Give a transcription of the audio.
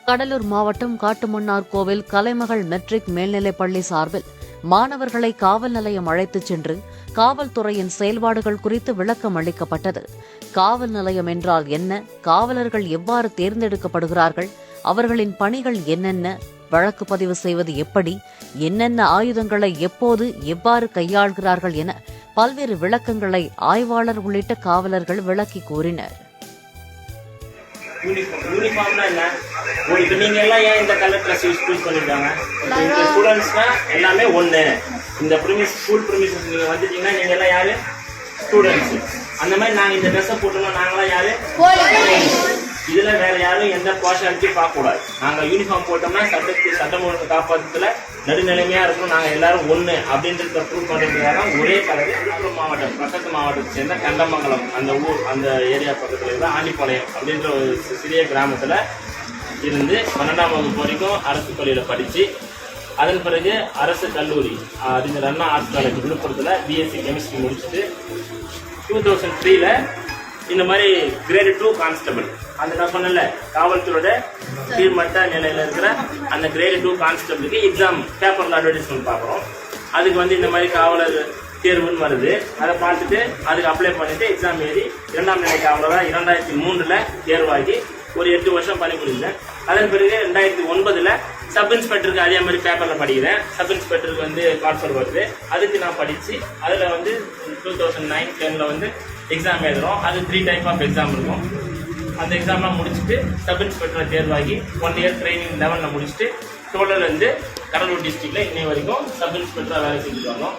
கடலூர் மாவட்டம் காட்டுமன்னார் கோவில் கலைமகள் மெட்ரிக் மேல்நிலைப்பள்ளி சார்பில் மாணவர்களை காவல் நிலையம் அழைத்துச் சென்று காவல்துறையின் செயல்பாடுகள் குறித்து விளக்கம் அளிக்கப்பட்டது. காவல் நிலையம் என்றால் என்ன, காவலர்கள் எவ்வாறு தேர்ந்தெடுக்கப்படுகிறார்கள், அவர்களின் பணிகள் என்னென்ன, வழக்கு பதிவு செய்வது எப்படி, என்னென்ன ஆயுதங்களை எப்போது எவ்வாறு கையாள்கிறார்கள் என பல்வேறு விளக்கங்களை ஆய்வாளர் உள்ளிட்ட காவலர்கள் விளக்கி கூறினர். யூனிஃபார்ம்னா என்ன? இப்போ நீங்க எல்லாம் ஏன் இந்த கலர் ட்ரெஸ் யூஸ் பண்ணிருக்காங்க? இந்த ஸ்டூடெண்ட்ஸ்னா எல்லாமே ஒன்று. இந்த ஸ்கூல் ப்ரிமிசஸ் நீங்க வந்துட்டீங்கன்னா நீங்க எல்லாம் யாரு? ஸ்டூடெண்ட்ஸ். அந்த மாதிரி நாங்கள் இந்த ட்ரெஸ்ஸை போட்டோம்னா நாங்களாம் யாரு? இதுல வேற யாரும் எந்த பார்ஷாலிட்டியும் பார்க்க கூடாது. நாங்க யூனிஃபார்ம் போட்டோம்னா சட்டம் ஒழுங்கு காப்பாற்றத்துல நடுநிலைமையா இருக்கும். நாங்க எல்லாரும் ஒண்ணு அப்படின்றத ப்ரூவ் பண்றதுக்காக ஒரே கலர். விழுப்புரம் மாவட்டம் பக்கத்து மாவட்டத்தை சேர்ந்த கண்டமங்கலம் அந்த ஊர் அந்த ஏரியா பக்கத்துல இருந்த ஆண்டிப்பாளையம் அப்படின்ற ஒரு சிறிய கிராமத்துல இருந்து 12ஆம் வகுப்பு வரைக்கும் அரசு பள்ளியில படிச்சு அதன் பிறகு அரசு கல்லூரி அறிஞர் அண்ணா ஆர்ட்ஸ் காலேஜ் விழுப்புரத்துல பிஎஸ்சி கெமிஸ்ட்ரி முடிச்சுட்டு 2003ல இந்த மாதிரி கிரேட் 2 கான்ஸ்டபிள் அந்த நான் சொன்னல காவல்துறையோட கீழ்மட்ட நிலையில இருக்கிற அந்த கிரேட் 2 கான்ஸ்டபிளுக்கு எக்ஸாம் பேப்பர்ல அட்வர்டைஸ்மெண்ட் பார்க்குறோம். அதுக்கு இந்த மாதிரி காவலர் தேர்வுன்னு வருது. அதை பார்த்துட்டு அதுக்கு அப்ளை பண்ணிட்டு எக்ஸாம் எழுதி 2ஆம் நிலை காவலராக 2003ல தேர்வாகி ஒரு 8 வருஷம் பணிபுரிந்தேன். அதன் பிறகு 2009ல சப் இன்ஸ்பெக்டருக்கு அதே மாதிரி பேப்பர்ல படிக்கிறேன். சப் இன்ஸ்பெக்டருக்கு கால்ஃபர் வருது. அதுக்கு நான் படிச்சு அதுல 2009-10ல எக்ஸாம் எழுதுறோம். அது 3 டைப் ஆஃப் எக்ஸாம் இருக்கும். அந்த எக்ஸாம்லாம் முடிச்சுட்டு சப் இன்ஸ்பெக்டர் தேர்வாகி 1 இயர் ட்ரைனிங் லெவலில் முடிச்சுட்டு டோட்டல் கடலூர் டிஸ்ட்ரிக்ட்ல இன்னை வரைக்கும் சப் இன்ஸ்பெக்டராக வேலை செஞ்சுட்டு வந்தோம்.